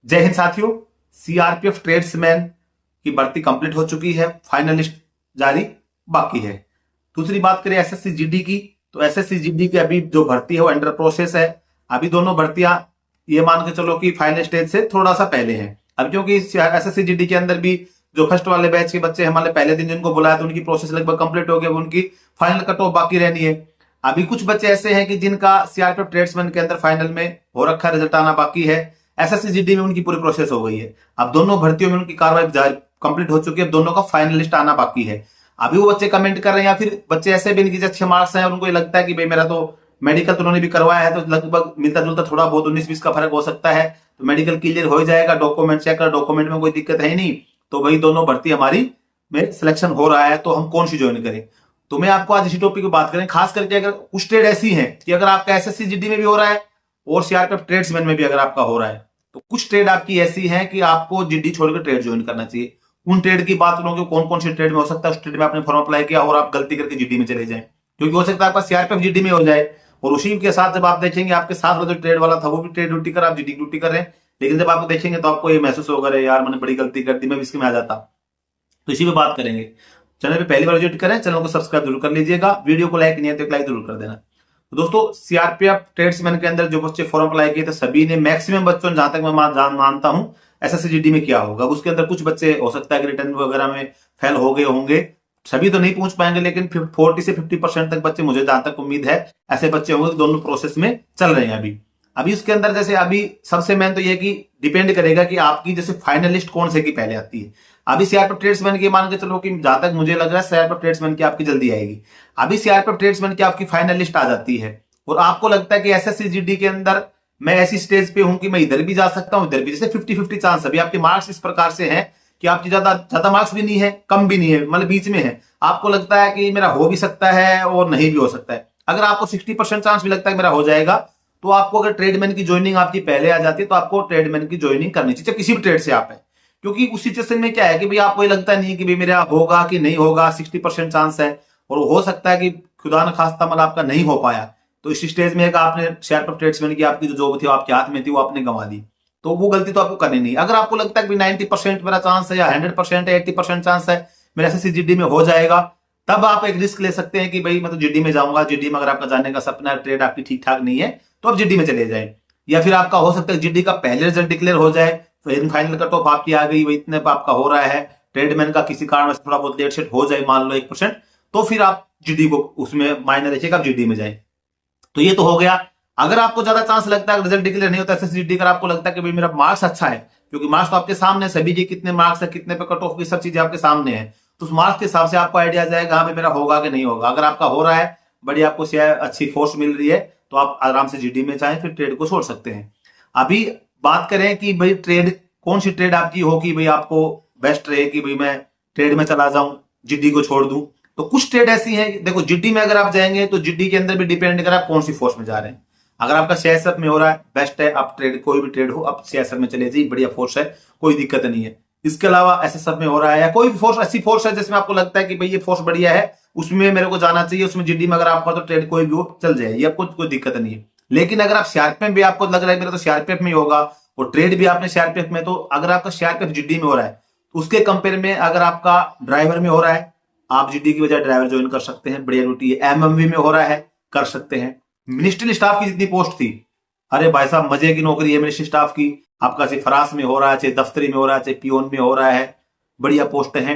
जय हिंद साथियों, CRPF tradesman की भर्ती कंप्लीट हो चुकी है, फाइनल लिस्ट जारी बाकी है। दूसरी बात करें एसएससी जीडी की, तो एसएससी जीडी की अभी जो भर्ती है वो अंडर प्रोसेस है। अभी दोनों भर्तियां ये मान के चलो कि फाइनल स्टेज से थोड़ा सा पहले है। अब क्योंकि एसएससी जीडी के अंदर भी जो फर्स्ट वाले बैच के बच्चे हमारे पहले दिन जिनको बुलाया तो उनकी प्रोसेस लगभग कंप्लीट हो गई, उनकी फाइनल कट ऑफ बाकी रहनी है। अभी कुछ बच्चे ऐसे हैं कि जिनका सीआरपीएफ ट्रेड्समैन के अंदर फाइनल में हो रखा, रिजल्ट आना बाकी है। एसएससी जीडी में उनकी पूरी प्रोसेस हो गई है। अब दोनों भर्तियों में उनकी कार्रवाई कंप्लीट हो चुकी है, दोनों का फाइनल लिस्ट आना बाकी है। अभी वो बच्चे कमेंट कर रहे हैं या फिर बच्चे ऐसे भी इनकी अच्छे मार्क्स हैं और उनको ये लगता है कि भाई मेरा तो मेडिकल तो उन्होंने भी करवाया है, तो लगभग मिलता जुलता थोड़ा बहुत 19-20 का फर्क हो सकता है, तो मेडिकल क्लियर हो जाएगा, डॉक्यूमेंट चेक कर, डॉक्यूमेंट में कोई दिक्कत है नहीं, तो भाई दोनों भर्ती हमारी में सिलेक्शन हो रहा है, तो हम कौन सी ज्वाइन करें। तो मैं आपको आज इसी टॉपिक की बात करें, खास करके अगर कुछ ट्रेड ऐसी है कि अगर आपका एसएससी जीडी में भी हो रहा है और सीआरपीएफ ट्रेड्समैन में भी अगर आपका हो रहा है, तो कुछ ट्रेड आपकी ऐसी है कि आपको जीडी छोड़कर ट्रेड ज्वाइन करना चाहिए। उन ट्रेड की बात करूंगी कौन कौन सी ट्रेड में हो सकता है, उस ट्रेड में आपने फॉर्म अप्लाई किया और आप गलती करके जीडी में चले जाएं, क्योंकि हो सकता है आपका सीआरपीएफ जीडी में हो जाए और उसी के साथ जब आप देखेंगे आपके साथ वाला जो ट्रेड वाला था वो भी ट्रेड ड्यूटी कर, आप जीडी ड्यूटी कर रहे हैं, लेकिन जब आपको देखेंगे तो आपको ये महसूस होगा यार मैंने बड़ी गलती कर दी, मैं भी इसके में आ जाता। तो इसी पे बात करेंगे। चैनल पे पहली बार विजिट करें, चैनल को सब्सक्राइब जरूर कर लीजिएगा, वीडियो को लाइक नहीं है तो एक लाइक जरूर कर देना। तो दोस्तों, सीआरपीएफ ट्रेड्समैन के अंदर जो बच्चे फॉर्म अप्लाई किए थे सभी ने, मैक्सिमम बच्चों ने, जहां तक मैं मानता हूं, एसएससी जीडी में क्या होगा, उसके अंदर कुछ बच्चे हो सकता है कि रिटर्न वगैरह में फेल हो गए होंगे, सभी तो नहीं पहुंच पाएंगे, लेकिन 40 से 50% तक बच्चे, मुझे जहां तक उम्मीद है ऐसे बच्चे होंगे, दोनों प्रोसेस में चल रहे हैं अभी उसके अंदर। जैसे अभी सबसे मेन तो यह कि डिपेंड करेगा कि आपकी जैसे फाइनल लिस्ट कौन से की पहले आती है। अभी सीआरपीएफ ट्रेड्समैन की मान के चलो कि जहां तक मुझे लग रहा है सीआरपीएफ ट्रेड्समैन की आपकी जल्दी आएगी। अभी सीआरपीएफ ट्रेड्समैन की आपकी फाइनल लिस्ट आ जाती है और आपको लगता है कि एसएससी जीडी के अंदर मैं ऐसी स्टेज पे हूं कि मैं इधर भी जा सकता हूं, इधर भी, जैसे 50-50 चांस। अभी आपके मार्क्स इस प्रकार से हैं कि आपकी ज्यादा मार्क्स भी नहीं है, कम भी नहीं है, मतलब बीच में है। आपको लगता है कि मेरा हो भी सकता है और नहीं भी हो सकता है। अगर आपको 60% चांस भी लगता है मेरा हो जाएगा, तो आपको अगर ट्रेडमैन की ज्वाइनिंग आपकी पहले आ जाती है तो आपको ट्रेडमैन की ज्वाइनिंग करनी चाहिए, किसी भी ट्रेड से आप है। क्योंकि उस सिचुएशन में क्या है कि भाई आपको ये लगता नहीं है कि भाई मेरा होगा कि नहीं होगा, 60% चांस है और हो सकता है कि खुदा न खास्ता मतलब आपका नहीं हो पाया, तो इस स्टेज में आपने सीआरपीएफ ट्रेड्समैन की आपकी जो जॉब थी आपके हाथ में थी वो आपने गंवा दी, तो वो गलती तो आपको करनी नहीं। अगर आपको लगता है कि 90% मेरा चांस है या 100% है, 80% चांस है मेरा एसएससी जीडी में हो जाएगा, तब आप एक रिस्क ले सकते हैं कि भाई मैं तो जीडी में जाऊंगा। जीडी में अगर आपका जाने का सपना, ट्रेड आपकी ठीक ठाक नहीं है, तो आप जीडी में चले जाए। या फिर आपका हो सकता है जीडी का पहले रिजल्ट डिक्लेयर हो जाए, फिर फाइनल कट ऑफ आपकी आ गई, वो इतने पर आपका हो रहा है, ट्रेडमैन का किसी कारण से थोड़ा बहुत लेट सेट हो जाए, मान लो 1%, तो फिर आप जीडी को उसमें मायने रखिएगा, आप जीडी में जाए। तो ये तो हो गया। अगर आपको ज्यादा चांस लगता है रिजल्ट डिक्लेयर नहीं होता एसएससी जीडी का, आपको लगता है कि भाई मेरा मार्क्स अच्छा है, क्योंकि मार्क्स तो आपके सामने सभी के कितने मार्क्स है, कितने पे कट ऑफ की सब चीजें आपके सामने है, तो उस मार्क्स के हिसाब से आपको आइडिया आ जाएगा हाँ मेरा होगा कि नहीं होगा। अगर आपका हो रहा है, बड़ी आपको अच्छी फोर्स मिल रही है, तो आप आराम से जीडी में चाहें, फिर ट्रेड को छोड़ सकते हैं। अभी बात करें कि भाई ट्रेड कौन सी ट्रेड आपकी हो कि भाई आपको बेस्ट रहे कि भाई मैं ट्रेड में चला जाऊं, जीडी को छोड़ दूं, तो कुछ ट्रेड ऐसी है। देखो, जीडी में अगर आप जाएंगे तो जीडी के अंदर भी डिपेंड करें आप कौन सी फोर्स में जा रहे हैं। अगर आपका सीएसएफ में हो रहा है, बेस्ट है, आप ट्रेड कोई भी ट्रेड हो आप सीएसएफ में चले जाइए, बढ़िया फोर्स है, कोई दिक्कत नहीं है। इसके अलावा एसएसएफ में हो रहा है या कोई भी फोर्स, ऐसी फोर्स है जिसमें आपको लगता है कि भाई ये फोर्स बढ़िया है, उसमें मेरे को जाना चाहिए, उसमें जीडी में अगर आपका तो ट्रेड कोई भी हो चल जाए, ये आपको कोई दिक्कत नहीं है। लेकिन अगर आप सीआरपीएफ भी आपको लग रहा है मेरा तो सीआरपीएफ में ही होगा और ट्रेड भी आपने सीआरपीएफ में, तो अगर आपका सीआरपीएफ जीडी में हो रहा है, उसके कंपेयर में अगर आपका ड्राइवर में हो रहा है, आप जीडी की बजाय ड्राइवर ज्वाइन कर सकते हैं, बढ़िया ड्यूटी है। एमएमवी में हो रहा है, कर सकते हैं। मिनिस्ट्रियल स्टाफ की जितनी पोस्ट थी, अरे भाई साहब मजे की नौकरी है मिनिस्ट्री स्टाफ की। आपका चाहे फरास में हो रहा है, चाहे दफ्तरी में हो रहा है, चाहे पियोन में हो रहा है, बढ़िया पोस्ट है।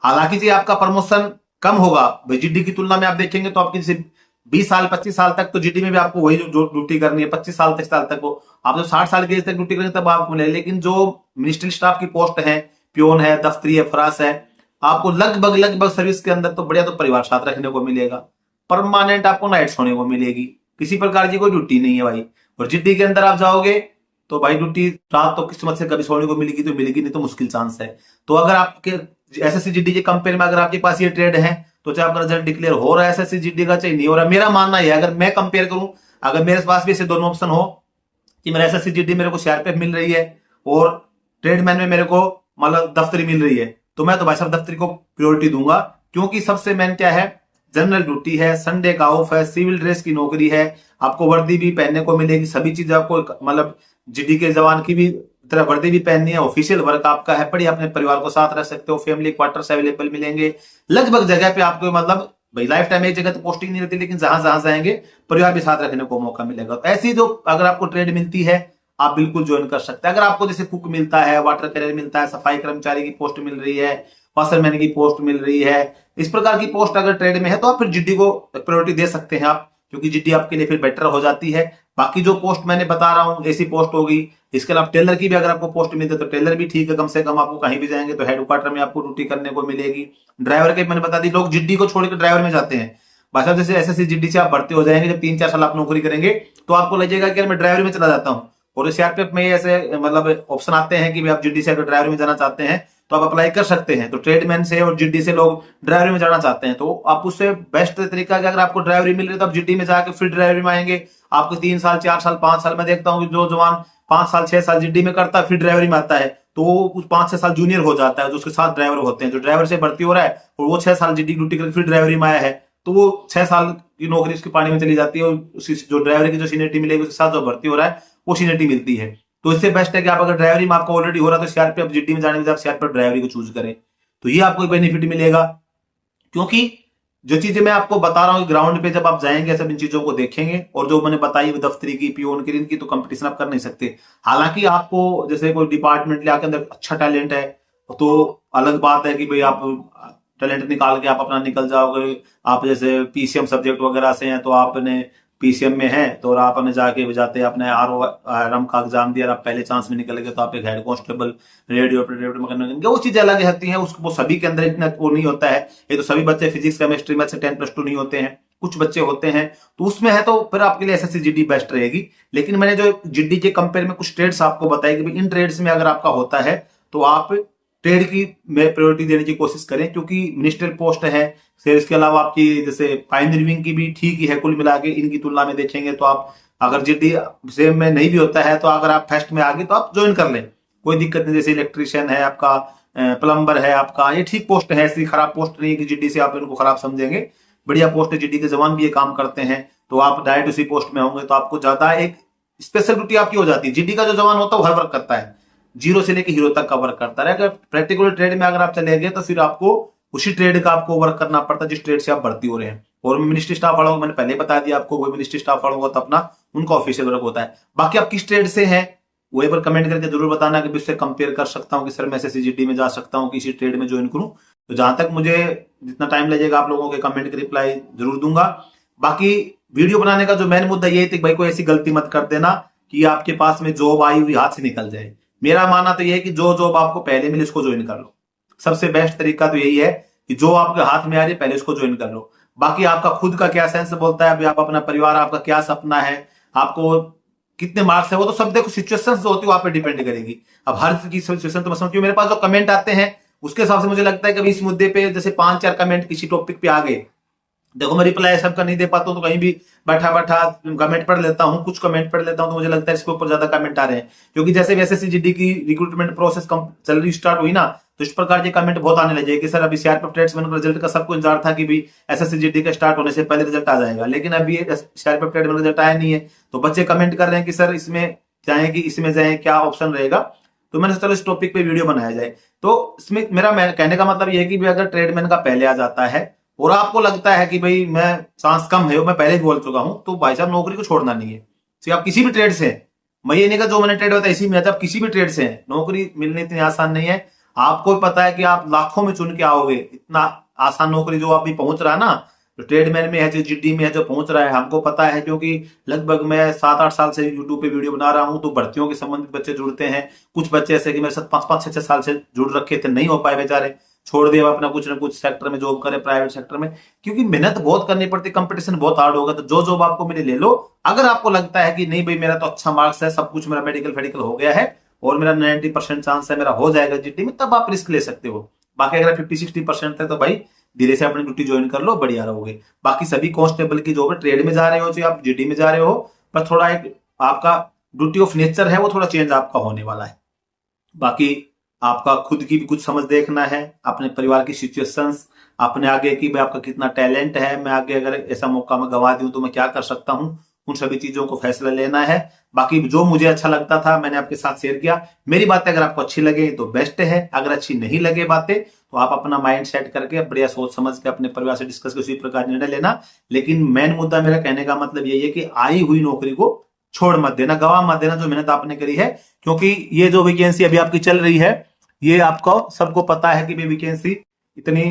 हालांकि जी आपका प्रमोशन कम होगा जीडी की तुलना में, आप देखेंगे तो आपकी जैसे 20 साल 25 साल तक तो जीडी में भी आपको वही जो ड्यूटी करनी है, 25 साल तक वो आप जो 60 साल की एज तक ड्यूटी करेंगे तब आपको मिले। लेकिन जो मिनिस्ट्रियल स्टाफ की पोस्ट है, पियोन है, दफ्तरी है, फरास है, आपको लगभग सर्विस के अंदर तो बढ़िया तो परिवार साथ रखने को मिलेगा, परमानेंट आपको नाइट्स होने को मिलेगी, किसी प्रकार की कोई ड्यूटी नहीं है भाई। और जीडी के अंदर आप जाओगे तो भाई ड्यूटी रात तो किस्मत से कभी सोने को मिलेगी तो मिलेगी, नहीं तो मुश्किल चांस है। तो अगर आपके एसएससी जीडी के कंपेयर में अगर आपके पास ये ट्रेड है, तो चाहे आपका रिजल्ट डिक्लेयर हो रहा है एसएससी जीडी का चाहे नहीं हो रहा, मेरा मानना है अगर मैं कंपेयर करूं, अगर मेरे पास भी ऐसे दोनों ऑप्शन हो कि मेरा एसएससी जीडी मेरे को सीआरपीएफ मिल रही है और ट्रेडमैन में मेरे को मतलब दफ्तरी मिल रही है, तो मैं तो भाई साहब दफ्तरी को प्रायोरिटी दूंगा। क्योंकि सबसे मेन क्या है, जनरल ड्यूटी है, संडे का ऑफ है, सिविल ड्रेस की नौकरी है, आपको वर्दी भी पहनने को मिलेगी, सभी चीज आपको मतलब जीडी के जवान की भी तरह वर्दी भी पहननी है, ऑफिशियल वर्क आपका है, बढ़िया अपने परिवार को साथ रह सकते हो, फैमिली क्वार्टर्स अवेलेबल मिलेंगे लगभग जगह पे आपको, मतलब भाई लाइफ टाइम एक जगह तो पोस्टिंग नहीं रहती, लेकिन जहां जहां जाएंगे परिवार भी साथ रखने को मौका मिलेगा। तो ऐसी जो अगर आपको ट्रेड मिलती है आप बिल्कुल ज्वाइन कर सकते हैं। अगर आपको जैसे कुक मिलता है, वाटर कैरियर मिलता है, सफाई कर्मचारी की पोस्ट मिल रही है, वाशरमैन की पोस्ट मिल रही है, इस प्रकार की पोस्ट अगर ट्रेड में है तो आप फिर जीडी को प्रायोरिटी दे सकते हैं आप, क्योंकि जीडी आपके लिए फिर बेटर हो जाती है। बाकी जो पोस्ट मैंने बता रहा हूं ऐसी पोस्ट होगी। इसके अलावा टेलर की भी अगर आपको पोस्ट मिलती है तो टेलर भी ठीक है, कम से कम आपको कहीं भी जाएंगे तो हेडक्वार्टर में आपको ड्यूटी करने को मिलेगी। ड्राइवर के मैंने बता दी, लोग जीडी को छोड़कर ड्राइवर में जाते हैं। भाई साहब जैसे एसएससी जीडी से आप भर्ती हो जाएंगे, जब 3-4 साल आप नौकरी करेंगे तो आपको लगेगा कि मैं ड्राइवर में चला जाता हूँ। और सीआरपीएफ में ऐसे मतलब ऑप्शन आते हैं कि आप जीडी से अगर ड्राइवर में जाना चाहते हैं तो आप अप्लाई कर सकते हैं। तो ट्रेडमैन से और जीडी से लोग ड्राइवरी में जाना चाहते हैं, तो आप उससे बेस्ट तरीका है, अगर आपको ड्राइवरी मिल रही है तो आप जीडी में जाकर फिर ड्राइवरी में आएंगे। आपको 3 साल 4 साल 5 साल में देखता हूँ कि जो जवान 5 साल 6 साल जीडी में करता है फिर ड्राइवरी में आता है, तो वो उस 5-6 साल जूनियर हो जाता है जो उसके साथ ड्राइवर होते हैं। जो ड्राइवर से भर्ती हो रहा है और वो 6 साल जीडी ड्यूटी करके फिर ड्राइवरी में आया है, तो वो 6 साल की नौकरी उसके पानी में चली जाती है और उसकी जो ड्राइवर की जो सीनियरिटी मिलेगी उसके साथ जो भर्ती हो रहा है वो सीनियरिटी मिलती है। तो इससे बेस्ट है कि आप अगर ड्राइवरी में आपका ऑलरेडी हो रहा है तो सीआरपीएफ जीडी में जाने में आप सीआरपीएफ ड्राइवरी को चूज करें, तो ये आपको बेनिफिट मिलेगा। क्योंकि जो चीजें मैं आपको बता रहा हूँ ग्राउंड पे जब आप जाएंगे सब इन चीजों को देखेंगे, और जो मैंने बताई दफ्तरी की, पियोन की, इनकी तो कंपटीशन आप कर नहीं सकते। हालांकि आपको जैसे कोई डिपार्टमेंट आपके अंदर अच्छा टैलेंट है तो अलग बात है कि भाई आप टैलेंट निकाल के आप अपना निकल जाओगे। आप जैसे पीसीएम सब्जेक्ट वगैरह से हैं तो आपने पीसीएम में है तो आपने जाते अपने आरओ का एग्जाम दिया, आप पहले चांस में निकल गए तो आप एक हेड कांस्टेबल रेडियो ऑपरेटर वो चीजें अलग होती हैं। उसको सभी के अंदर इतना वो नहीं होता है। ये तो सभी बच्चे फिजिक्स केमिस्ट्री में से 10+2 नहीं होते हैं, कुछ बच्चे होते हैं तो उसमें है, तो फिर आपके लिए एसएससी जीडी बेस्ट रहेगी। लेकिन मैंने जो जीडी के कंपेयर में कुछ ट्रेड्स आपको बताए कि इन ट्रेड्स में अगर आपका होता है तो आप ट्रेड की में प्रायोरिटी देने की कोशिश करें, क्योंकि मिनिस्ट्रियल पोस्ट है। फिर इसके अलावा आपकी जैसे पायनियरिंग की भी ठीक ही है, कुल मिला के इनकी तुलना में देखेंगे तो आप अगर जीडी सेम में नहीं भी होता है तो अगर आप फर्स्ट में आगे तो आप ज्वाइन कर लें, कोई दिक्कत नहीं। जैसे इलेक्ट्रिशियन है आपका, प्लम्बर है आपका, ये ठीक पोस्ट है, ऐसी खराब पोस्ट नहीं है कि जीडी से आप इनको खराब समझेंगे। बढ़िया पोस्ट है, जीडी के जवान भी ये काम करते हैं, तो आप डायरेक्ट उसी पोस्ट में होंगे तो आपको ज्यादा एक स्पेशल ड्यूटी आपकी हो जाती है। जीडी का जो जवान होता है वो हर वर्क करता है, जीरो से लेकर हीरो तक का वर्क करता है। अगर प्रैक्टिकल ट्रेड में अगर आप चले गए तो फिर आपको उसी ट्रेड का आपको वर्क करना पड़ता है जिस ट्रेड से आप भर्ती हो रहे हैं। और मिनिस्ट्री स्टाफ वालों को मैंने पहले बता दिया आपको, कोई मिनिस्ट्री स्टाफ वालों को तो अपना उनका ऑफिशियल वर्क होता है। बाकी आप किस ट्रेड से हैं वो एक बार कमेंट करके जरूर बताना कि उससे कंपेयर कर सकता हूँ कि सर मैं एसएससी जीडी में जा सकता हूँ, किसी ट्रेड में ज्वाइन करूँ। तो जहां तक मुझे जितना टाइम लगेगा आप लोगों के कमेंट के रिप्लाई जरूर दूंगा। बाकी वीडियो बनाने का जो मेन मुद्दा ये थी भाई कोई ऐसी गलती मत कर देना कि आपके पास में जॉब आई हुई हाथ से निकल जाए। मेरा मानना तो यह है कि जो जॉब आपको पहले मिले उसको ज्वाइन कर लो। सबसे बेस्ट तरीका तो यही है कि जो आपके हाथ में आ रही है पहले उसको ज्वाइन कर लो। बाकी आपका खुद का क्या सेंस बोलता है, अभी आप अपना परिवार, आपका क्या सपना है, आपको कितने मार्क्स है, वो तो सब देखो सिचुएशन जो होती है वहां पे डिपेंड करेगी। अब हर की सिचुएशन तो मैं समझती हूँ, मेरे पास जो कमेंट आते हैं उसके हिसाब से मुझे लगता है कि इस मुद्दे पे जैसे 5-4 कमेंट किसी टॉपिक पे आ गए, देखो मैं रिप्लाई सबका नहीं दे पाता हूं तो कहीं भी बैठा बैठा कमेंट पढ़ लेता हूं, कुछ कमेंट पढ़ लेता हूं तो मुझे लगता है इसके ऊपर ज्यादा कमेंट आ रहे हैं। क्योंकि जैसे एसएससी जीडी की रिक्रूटमेंट प्रोसेस चल स्टार्ट हुई ना तो इस प्रकार के कमेंट बहुत आने लगे कि सर अभी सीआरपीएफ ट्रेड्समैन का रिजल्ट का सबको इंतजार था कि भाई एसएससी जीडी का स्टार्ट होने से पहले रिजल्ट आ जाएगा, लेकिन अभी सीआरपीएफ ट्रेड्समैन रिजल्ट आया नहीं है। तो बच्चे कमेंट कर रहे हैं कि सर इसमें जाए कि इसमें जाए, क्या ऑप्शन रहेगा। तो मैंने चलो इस टॉपिक पे वीडियो बनाया जाए। तो इसमें मेरा कहने का मतलब यह है कि अगर ट्रेडमैन का पहले आ जाता है और आपको लगता है कि भाई मैं चांस कम है, मैं पहले भी बोल चुका हूं, तो भाई साहब नौकरी को छोड़ना नहीं है। तो आप किसी भी ट्रेड से, मैं ये नहीं कहा जो मैंने ट्रेड होता है इसी में आता, आप किसी भी ट्रेड से हैं, नौकरी मिलनी इतनी आसान नहीं है। आपको पता है कि आप लाखों में चुन के आओगे, इतना आसान नौकरी जो अभी पहुंच रहा है ना, जो ट्रेडमैन में है, जो जीडी में है, जो पहुंच रहा है, हमको पता है। क्योंकि लगभग मैं 7-8 साल से यूट्यूब पे वीडियो बना रहा हूं, तो भर्तियों के संबंधित बच्चे जुड़ते हैं। कुछ बच्चे ऐसे कि मेरे साथ 5-5, 6-6 साल से जुड़ रखे थे, नहीं हो पाए बेचारे, छोड़ दिया अपना कुछ ना कुछ सेक्टर में जॉब करे, प्राइवेट सेक्टर में, क्योंकि मेहनत बहुत करनी पड़ती, कंपटीशन बहुत हार्ड होगा। तो जो जॉब आपको मिले ले लो। अगर आपको लगता है कि नहीं भाई मेरा तो अच्छा मार्क्स है, सब कुछ मेरा मेडिकल हो गया है और मेरा 90% चांस है मेरा हो जाएगा जीडी में, तब आप रिस्क ले सकते हो। बाकी अगर 50-60% है तो भाई धीरे से अपनी ड्यूटी ज्वाइन कर लो, बढ़िया रहोगे। बाकी सभी कांस्टेबल की जॉब है, ट्रेड में जा रहे हो चाहे आप जीडी में जा रहे हो, पर थोड़ा एक आपका ड्यूटी ऑफ नेचर है वो थोड़ा चेंज आपका होने वाला है। बाकी आपका खुद की भी कुछ समझ देखना है, अपने परिवार की सिचुएशंस, अपने आगे की आपका कितना टैलेंट है, मैं आगे अगर ऐसा मौका मैं गंवा दूं तो मैं क्या कर सकता हूं, उन सभी चीजों को फैसला लेना है। बाकी जो मुझे अच्छा लगता था मैंने आपके साथ शेयर किया। मेरी बातें अगर आपको अच्छी लगे तो बेस्ट है, अगर अच्छी नहीं लगे बातें तो आप अपना माइंड सेट करके बढ़िया सोच समझ के अपने परिवार से डिस्कस कर उसी प्रकार निर्णय लेना। लेकिन मेन मुद्दा मेरा कहने का मतलब यही है कि आई हुई नौकरी को छोड़ मत देना, गवा मत देना जो मेहनत आपने करी है। क्योंकि ये जो वैकेंसी अभी आपकी चल रही है, ये आपको सबको पता है कि ये वैकेंसी इतनी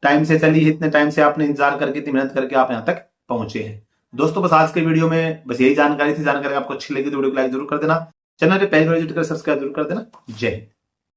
टाइम से चली है, इतने टाइम से आपने इंतजार करके, इतनी मेहनत करके आप यहां तक पहुंचे हैं। दोस्तों बस आज के वीडियो में बस यही जानकारी थी। जानकारी आपको अच्छी लगी तो वीडियो को लाइक जरूर कर देना, चैनल पे पहली बार विजिट कर सब्सक्राइब जरूर कर देना। जय हिंद।